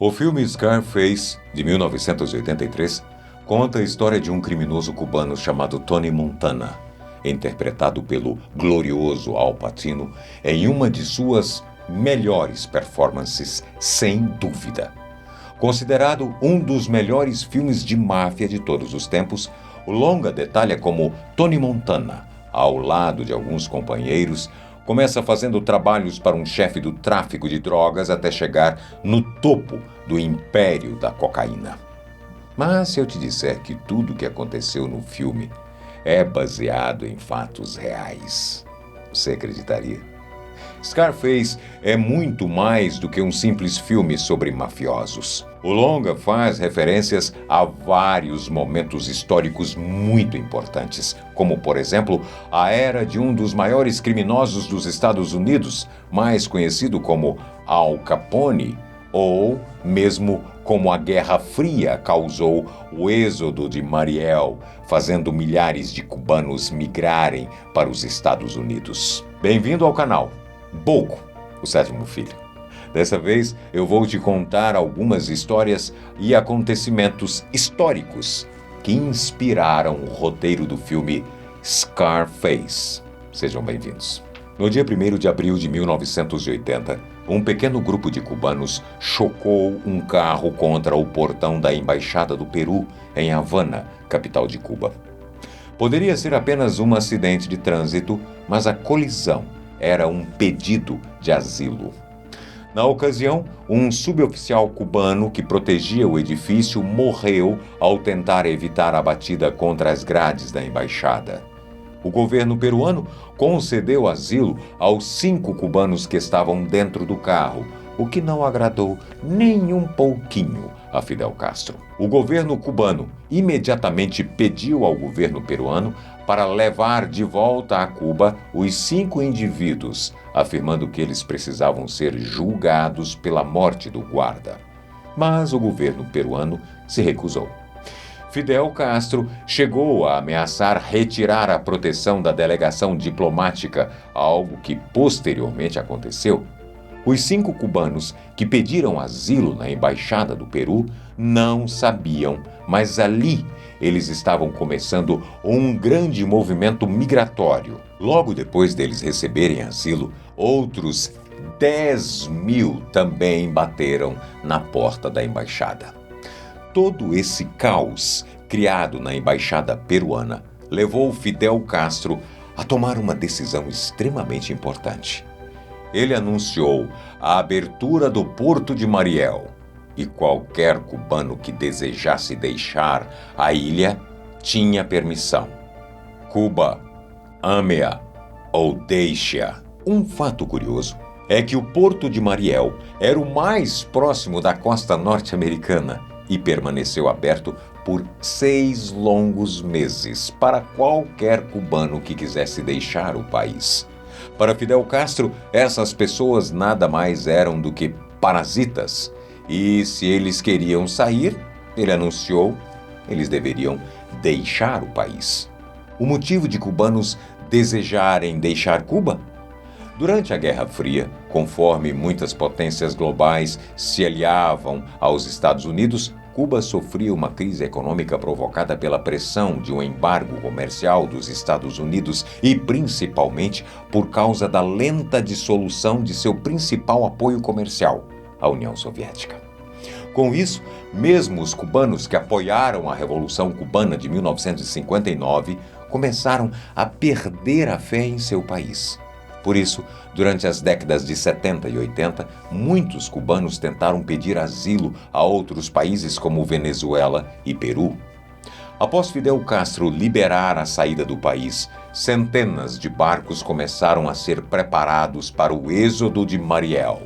O filme Scarface, de 1983, conta a história de um criminoso cubano chamado Tony Montana, interpretado pelo glorioso Al Pacino em uma de suas melhores performances, sem dúvida. Considerado um dos melhores filmes de máfia de todos os tempos, o longa detalha como Tony Montana, ao lado de alguns companheiros, começa fazendo trabalhos para um chefe do tráfico de drogas até chegar no topo do império da cocaína. Mas se eu te disser que tudo o que aconteceu no filme é baseado em fatos reais, você acreditaria? Scarface é muito mais do que um simples filme sobre mafiosos. O longa faz referências a vários momentos históricos muito importantes, como, por exemplo, a era de um dos maiores criminosos dos Estados Unidos, mais conhecido como Al Capone, ou mesmo como a Guerra Fria causou o êxodo de Mariel, fazendo milhares de cubanos migrarem para os Estados Unidos. Bem-vindo ao canal Boco, o sétimo filho. Dessa vez eu vou te contar algumas histórias e acontecimentos históricos que inspiraram o roteiro do filme Scarface. Sejam bem-vindos. No dia 1º de abril de 1980, um pequeno grupo de cubanos chocou um carro contra o portão da Embaixada do Peru, em Havana, capital de Cuba. Poderia ser apenas um acidente de trânsito, mas a colisão era um pedido de asilo. Na ocasião, um suboficial cubano que protegia o edifício morreu ao tentar evitar a batida contra as grades da embaixada. O governo peruano concedeu asilo aos 5 cubanos que estavam dentro do carro, o que não agradou nem um pouquinho a Fidel Castro. O governo cubano imediatamente pediu ao governo peruano para levar de volta a Cuba os 5 indivíduos, afirmando que eles precisavam ser julgados pela morte do guarda. Mas o governo peruano se recusou. Fidel Castro chegou a ameaçar retirar a proteção da delegação diplomática, algo que posteriormente aconteceu. Os 5 cubanos que pediram asilo na Embaixada do Peru não sabiam, mas ali eles estavam começando um grande movimento migratório. Logo depois deles receberem asilo, outros 10.000 também bateram na porta da embaixada. Todo esse caos criado na embaixada peruana levou Fidel Castro a tomar uma decisão extremamente importante. Ele anunciou a abertura do Porto de Mariel e qualquer cubano que desejasse deixar a ilha tinha permissão. Cuba, ame-a ou deixe-a. Um fato curioso é que o Porto de Mariel era o mais próximo da costa norte-americana e permaneceu aberto por 6 longos meses para qualquer cubano que quisesse deixar o país. Para Fidel Castro, essas pessoas nada mais eram do que parasitas, e se eles queriam sair, ele anunciou, eles deveriam deixar o país. O motivo de cubanos desejarem deixar Cuba? Durante a Guerra Fria, conforme muitas potências globais se aliavam aos Estados Unidos, Cuba sofria uma crise econômica provocada pela pressão de um embargo comercial dos Estados Unidos e principalmente por causa da lenta dissolução de seu principal apoio comercial, a União Soviética. Com isso, mesmo os cubanos que apoiaram a Revolução Cubana de 1959 começaram a perder a fé em seu país. Por isso, durante as décadas de 70 e 80, muitos cubanos tentaram pedir asilo a outros países como Venezuela e Peru. Após Fidel Castro liberar a saída do país, centenas de barcos começaram a ser preparados para o êxodo de Mariel.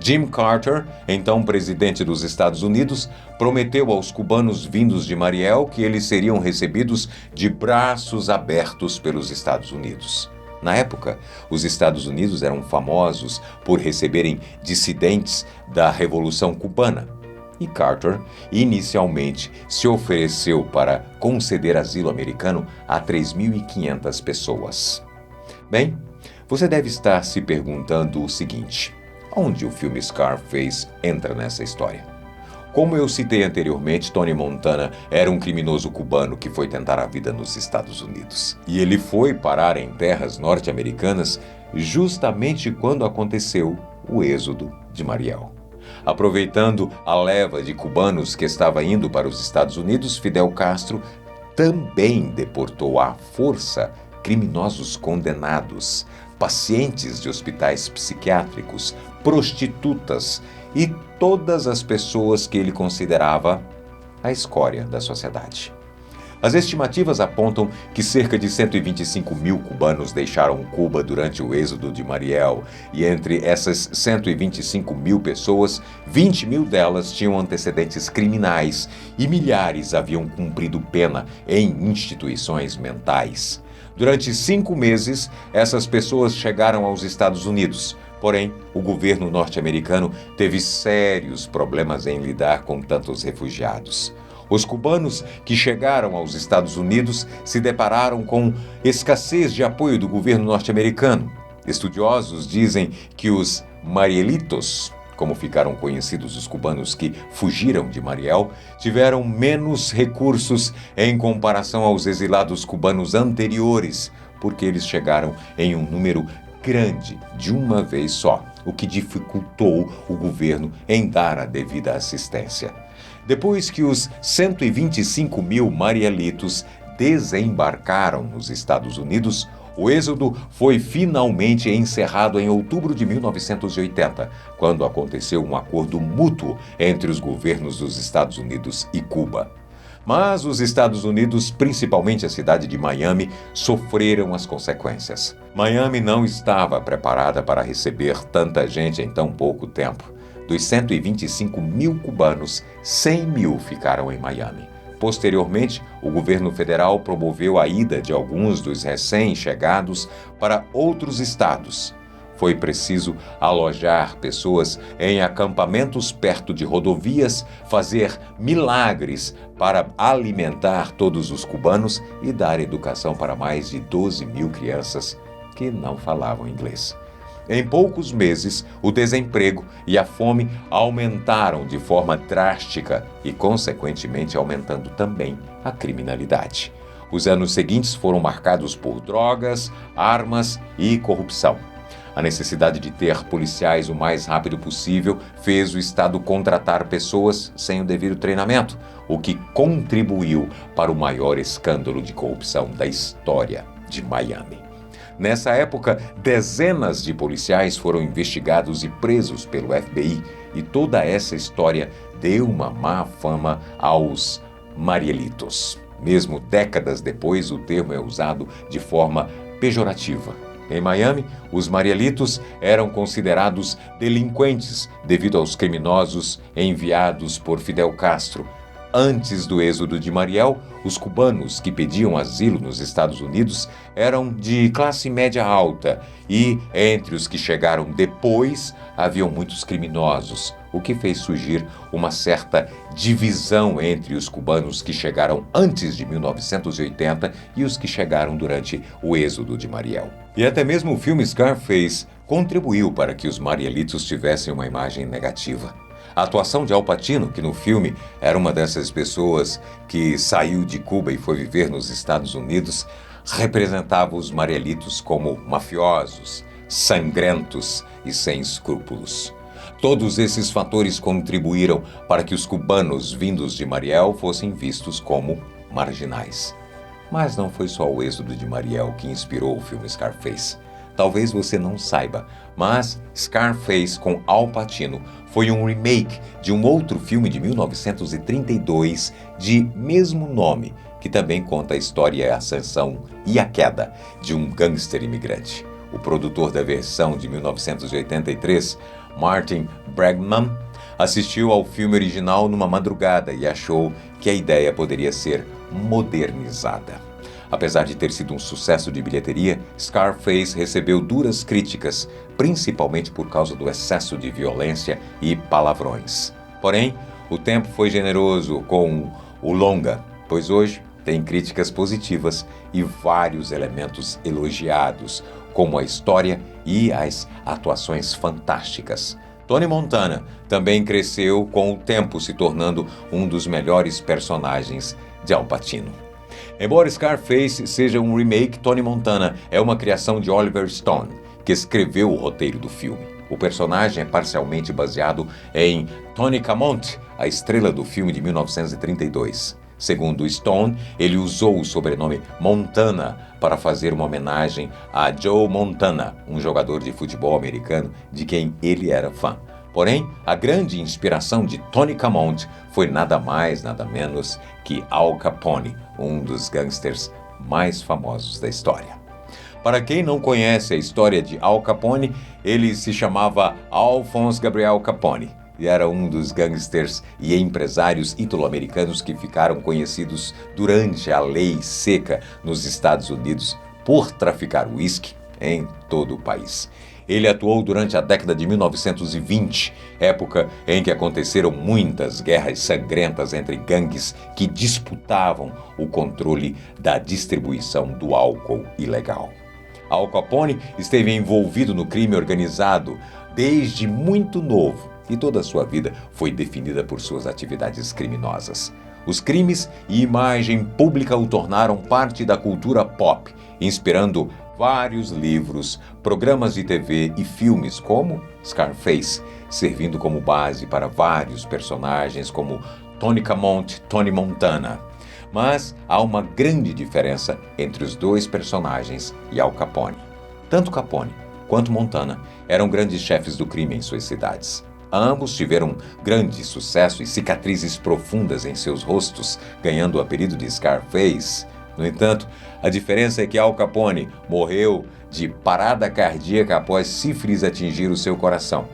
Jimmy Carter, então presidente dos Estados Unidos, prometeu aos cubanos vindos de Mariel que eles seriam recebidos de braços abertos pelos Estados Unidos. Na época, os Estados Unidos eram famosos por receberem dissidentes da Revolução Cubana. E Carter, inicialmente, se ofereceu para conceder asilo americano a 3.500 pessoas. Bem, você deve estar se perguntando o seguinte: onde o filme Scarface entra nessa história? Como eu citei anteriormente, Tony Montana era um criminoso cubano que foi tentar a vida nos Estados Unidos. E ele foi parar em terras norte-americanas justamente quando aconteceu o êxodo de Mariel. Aproveitando a leva de cubanos que estava indo para os Estados Unidos, Fidel Castro também deportou à força criminosos condenados, pacientes de hospitais psiquiátricos, prostitutas e todas as pessoas que ele considerava a escória da sociedade. As estimativas apontam que cerca de 125 mil cubanos deixaram Cuba durante o êxodo de Mariel, e entre essas 125 mil pessoas, 20 mil delas tinham antecedentes criminais e milhares haviam cumprido pena em instituições mentais. Durante 5 meses, essas pessoas chegaram aos Estados Unidos. Porém, o governo norte-americano teve sérios problemas em lidar com tantos refugiados. Os cubanos que chegaram aos Estados Unidos se depararam com escassez de apoio do governo norte-americano. Estudiosos dizem que os Marielitos, como ficaram conhecidos os cubanos que fugiram de Mariel, tiveram menos recursos em comparação aos exilados cubanos anteriores, porque eles chegaram em um número grande de uma vez só, o que dificultou o governo em dar a devida assistência. Depois que os 125 mil marielitos desembarcaram nos Estados Unidos, o êxodo foi finalmente encerrado em outubro de 1980, quando aconteceu um acordo mútuo entre os governos dos Estados Unidos e Cuba. Mas os Estados Unidos, principalmente a cidade de Miami, sofreram as consequências. Miami não estava preparada para receber tanta gente em tão pouco tempo. Dos 125 mil cubanos, 100 mil ficaram em Miami. Posteriormente, o governo federal promoveu a ida de alguns dos recém-chegados para outros estados. Foi preciso alojar pessoas em acampamentos perto de rodovias, fazer milagres para alimentar todos os cubanos e dar educação para mais de 12 mil crianças que não falavam inglês. Em poucos meses, o desemprego e a fome aumentaram de forma drástica e, consequentemente, aumentando também a criminalidade. Os anos seguintes foram marcados por drogas, armas e corrupção. A necessidade de ter policiais o mais rápido possível fez o Estado contratar pessoas sem o devido treinamento, o que contribuiu para o maior escândalo de corrupção da história de Miami. Nessa época, dezenas de policiais foram investigados e presos pelo FBI, e toda essa história deu uma má fama aos Marielitos. Mesmo décadas depois, o termo é usado de forma pejorativa. Em Miami, os Marielitos eram considerados delinquentes devido aos criminosos enviados por Fidel Castro. Antes do êxodo de Mariel, os cubanos que pediam asilo nos Estados Unidos eram de classe média alta e, entre os que chegaram depois, haviam muitos criminosos, o que fez surgir uma certa divisão entre os cubanos que chegaram antes de 1980 e os que chegaram durante o êxodo de Mariel. E até mesmo o filme Scarface contribuiu para que os Marielitos tivessem uma imagem negativa. A atuação de Al Pacino, que no filme era uma dessas pessoas que saiu de Cuba e foi viver nos Estados Unidos, representava os Marielitos como mafiosos, sangrentos e sem escrúpulos. Todos esses fatores contribuíram para que os cubanos vindos de Mariel fossem vistos como marginais. Mas não foi só o êxodo de Mariel que inspirou o filme Scarface. Talvez você não saiba, mas Scarface com Al Pacino foi um remake de um outro filme de 1932 de mesmo nome, que também conta a história e a ascensão e a queda de um gangster imigrante. O produtor da versão de 1983, Martin Bregman, assistiu ao filme original numa madrugada e achou que a ideia poderia ser modernizada. Apesar de ter sido um sucesso de bilheteria, Scarface recebeu duras críticas, principalmente por causa do excesso de violência e palavrões. Porém, o tempo foi generoso com o longa, pois hoje tem críticas positivas e vários elementos elogiados, como a história e as atuações fantásticas. Tony Montana também cresceu com o tempo, se tornando um dos melhores personagens de Al Pacino. Embora Scarface seja um remake, Tony Montana é uma criação de Oliver Stone, que escreveu o roteiro do filme. O personagem é parcialmente baseado em Tony Camonte, a estrela do filme de 1932. Segundo Stone, ele usou o sobrenome Montana para fazer uma homenagem a Joe Montana, um jogador de futebol americano de quem ele era fã. Porém, a grande inspiração de Tony Camonte foi nada mais, nada menos que Al Capone, um dos gangsters mais famosos da história. Para quem não conhece a história de Al Capone, ele se chamava Alphonse Gabriel Capone e era um dos gangsters e empresários italo-americanos que ficaram conhecidos durante a Lei Seca nos Estados Unidos por traficar uísque em todo o país. Ele atuou durante a década de 1920, época em que aconteceram muitas guerras sangrentas entre gangues que disputavam o controle da distribuição do álcool ilegal. Al Capone esteve envolvido no crime organizado desde muito novo e toda a sua vida foi definida por suas atividades criminosas. Os crimes e imagem pública o tornaram parte da cultura pop, inspirando vários livros, programas de TV e filmes como Scarface, servindo como base para vários personagens como Tony Camonte, Tony Montana. Mas há uma grande diferença entre os dois personagens e Al Capone. Tanto Capone quanto Montana eram grandes chefes do crime em suas cidades. Ambos tiveram grande sucesso e cicatrizes profundas em seus rostos, ganhando o apelido de Scarface. No entanto, a diferença é que Al Capone morreu de parada cardíaca após sífilis atingir o seu coração,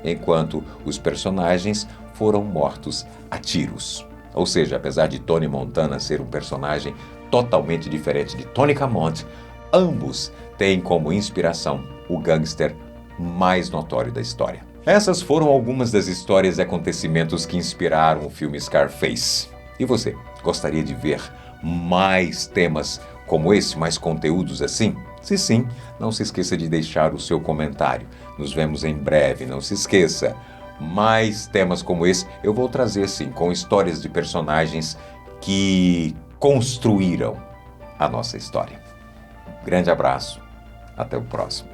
enquanto os personagens foram mortos a tiros. Ou seja, apesar de Tony Montana ser um personagem totalmente diferente de Tony Camonte, ambos têm como inspiração o gangster mais notório da história. Essas foram algumas das histórias e acontecimentos que inspiraram o filme Scarface. E você, gostaria de ver mais temas como esse, mais conteúdos assim? Se sim, não se esqueça de deixar o seu comentário. Nos vemos em breve, não se esqueça. Mais temas como esse eu vou trazer sim, com histórias de personagens que construíram a nossa história. Grande abraço, até o próximo.